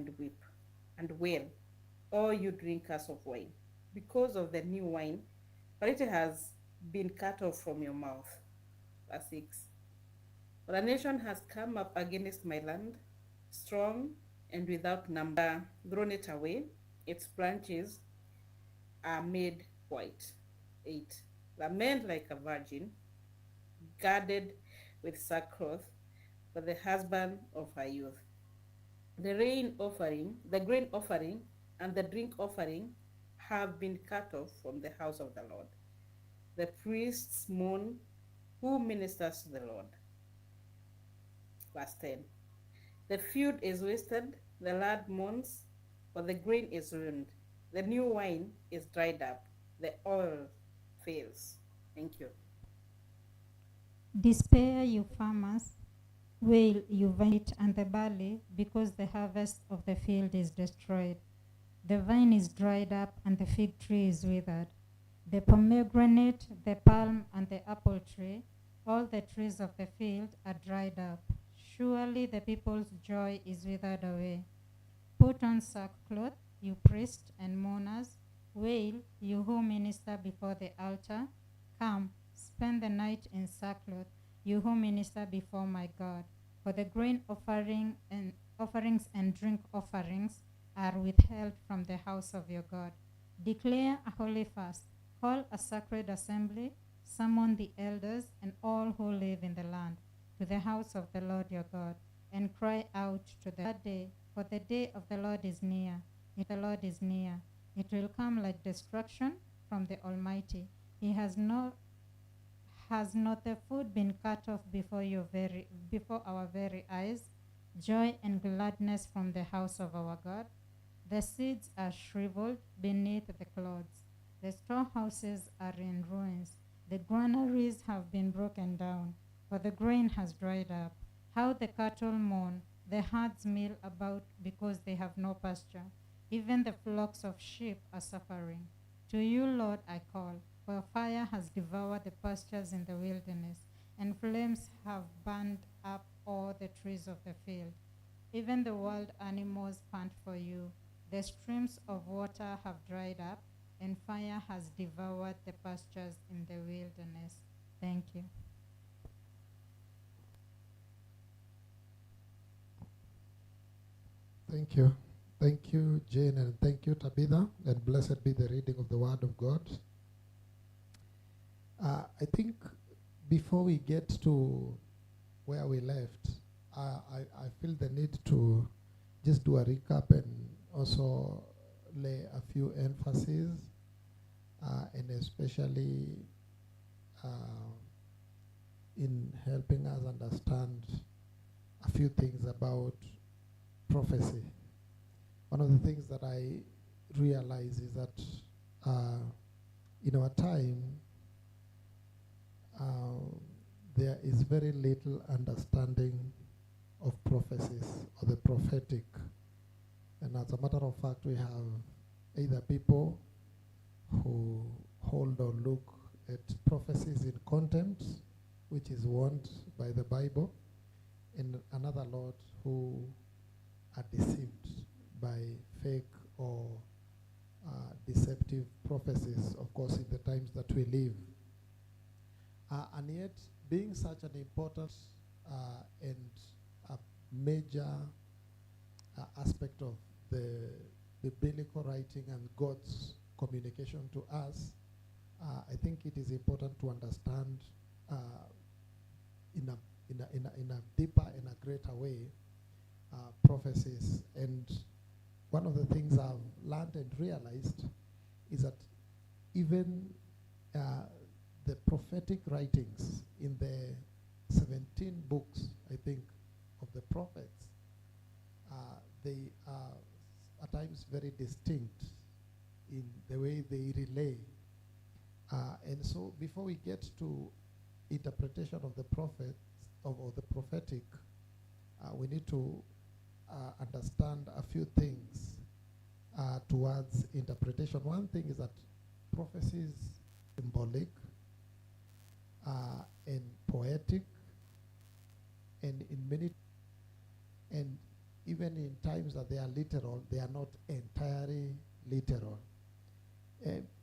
and weep and wail, all you drinkers of wine, because of the new wine, for it has been cut off from your mouth. Verse 6. For a nation has come up against my land, strong and without number, thrown it away. Its branches are made white. 8. Lament like a virgin, guarded with sackcloth for the husband of her youth. The grain offering, and the drink offering have been cut off from the house of the Lord. The priests mourn who ministers to the Lord. Verse 10. The field is wasted, the lad mourns, for the grain is ruined. The new wine is dried up, the oil fails. Thank you. Despair, you farmers, wail, you vine and the barley, because the harvest of the field is destroyed. The vine is dried up, and the fig tree is withered. The pomegranate, the palm, and the apple tree, all the trees of the field are dried up. Surely the people's joy is withered away. Put on sackcloth, you priests and mourners. Wail, you who minister before the altar. Come, spend the night in sackcloth, you who minister before my God. For the grain offerings and drink offerings are withheld from the house of your God. Declare a holy fast, call a sacred assembly, summon the elders and all who live in the land to the house of the Lord your God, and cry out to the day, for the day of the Lord is near. The Lord is near. It will come like destruction from the Almighty. Has not the food been cut off before our very eyes? Joy and gladness from the house of our God. The seeds are shriveled beneath the clods. The storehouses are in ruins. The granaries have been broken down, for the grain has dried up. How the cattle mourn, the herds mill about because they have no pasture. Even the flocks of sheep are suffering. To you, Lord, I call, for fire has devoured the pastures in the wilderness, and flames have burned up all the trees of the field. Even the wild animals pant for you. The streams of water have dried up, and fire has devoured the pastures in the wilderness. Thank you. Thank you. Thank you, Jane, and thank you, Tabitha, and blessed be the reading of the Word of God. I think before we get to where we left, I feel the need to just do a recap and also lay a few emphases, and especially in helping us understand a few things about prophecy. One of the things that I realize is that in our time, there is very little understanding of prophecies or the prophetic. And as a matter of fact, we have either people who hold or look at prophecies in contempt, which is warned by the Bible, and another lot who are deceived by fake or deceptive prophecies, of course, in the times that we live. And yet, being such an important and a major aspect of the biblical writing and God's communication to us, I think it is important to understand in a deeper and a greater way prophecies. And one of the things I've learned and realized is that even the prophetic writings in the 17 books, I think, of the prophets, they are at times very distinct in the way they relay. And so before we get to interpretation of the prophets, of the prophetic, we need to understand a few things towards interpretation. One thing is that prophecy is symbolic and poetic, and in many, and even in times that they are literal, they are not entirely literal.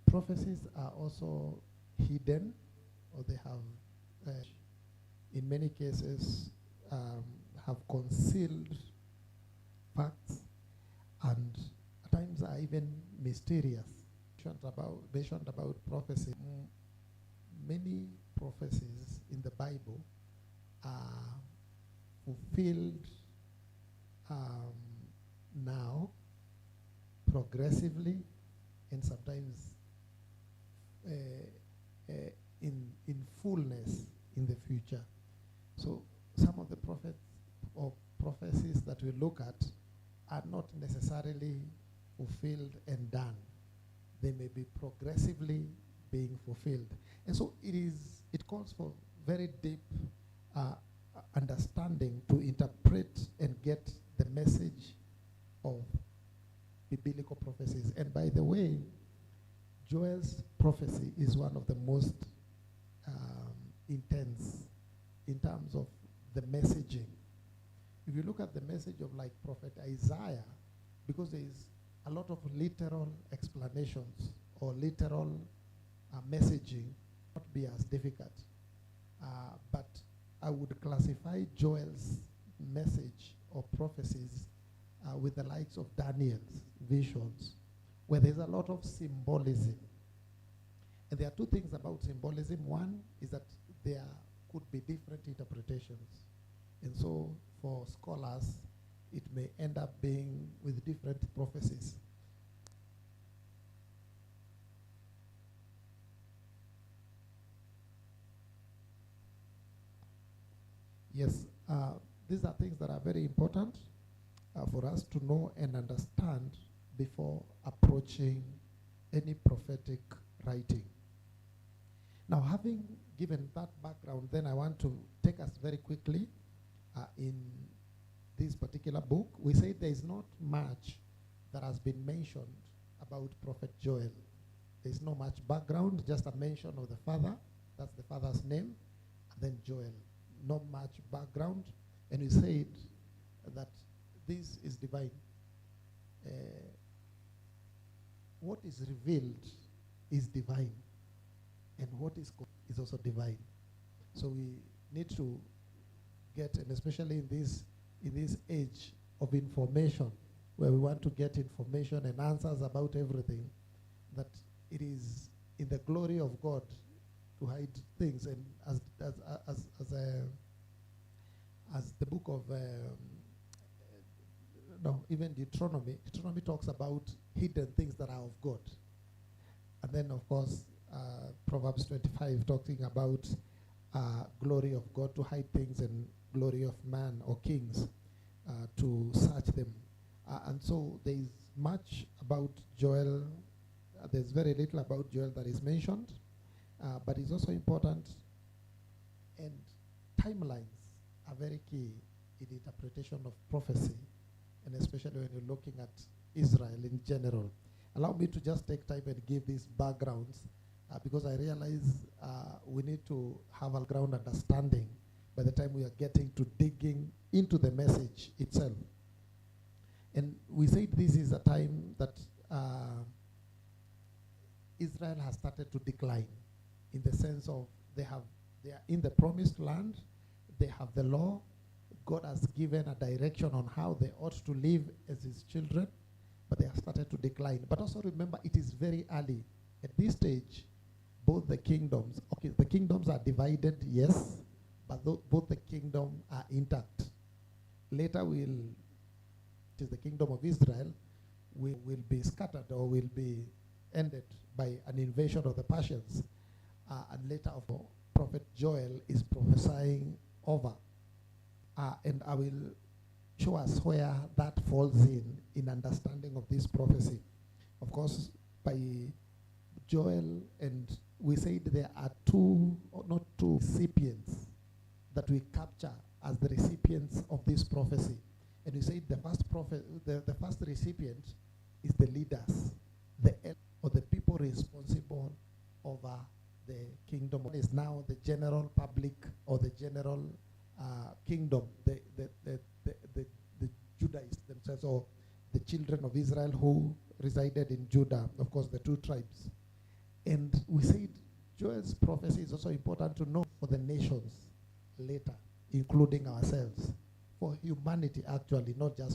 Prophecies are also hidden, or they have, in many cases, have concealed facts, and at times are even mysterious. Mentioned about prophecy. Many prophecies in the Bible are fulfilled now, progressively, and sometimes in fullness in the future. So some of the prophets or prophecies that we look at are not necessarily fulfilled and done. They may be progressively being fulfilled. And so it calls for very deep understanding to interpret and get the message of biblical prophecies. And by the way, Joel's prophecy is one of the most intense in terms of the messaging. If you look at the message of like Prophet Isaiah, because there is a lot of literal explanations or literal messaging, not be as difficult. But I would classify Joel's message or prophecies with the likes of Daniel's visions, where there's a lot of symbolism. And there are two things about symbolism. One is that there could be different interpretations. And so for scholars, it may end up being with different prophecies. Yes, these are things that are very important for us to know and understand before approaching any prophetic writing. Now, having given that background, then I want to take us very quickly in this particular book. We say there is not much that has been mentioned about Prophet Joel. There is no much background, just a mention of the father. That's the father's name, and then Joel. Not much background. And we said that this is divine. What is revealed is divine, and what is also divine. So we need to get, and especially in this age of information, where we want to get information and answers about everything, that it is in the glory of God to hide things. And as the book of even Deuteronomy talks about hidden things that are of God. And then, of course, Proverbs 25 talking about glory of God to hide things, and glory of man or kings to search them. And so there is much about Joel. There's very little about Joel that is mentioned, but it's also important. And timelines are very key in interpretation of prophecy, and especially when you're looking at Israel in general. Allow me to just take time and give these backgrounds, because I realize we need to have a ground understanding by the time we are getting to digging into the message itself. And we say this is a time that Israel has started to decline, in the sense of they are in the promised land, they have the law, God has given a direction on how they ought to live as his children, but they have started to decline. But also remember, it is very early. At this stage, both the kingdoms are divided, yes, but both the kingdoms are intact. Later it is the kingdom of Israel will be scattered or will be ended by an invasion of the Persians. And later, Prophet Joel is prophesying over. And I will show us where that falls in understanding of this prophecy. Of course, by Joel, and we said there are two recipients that we capture as the recipients of this prophecy. And we said the first recipient is the leaders, or the people responsible over the kingdom. One is now the general public, or the general kingdom, the Judaists themselves, or the children of Israel who resided in Judah, of course, the two tribes. And we said Joel's prophecy is also important to know for the nations later, including ourselves, for humanity actually, not just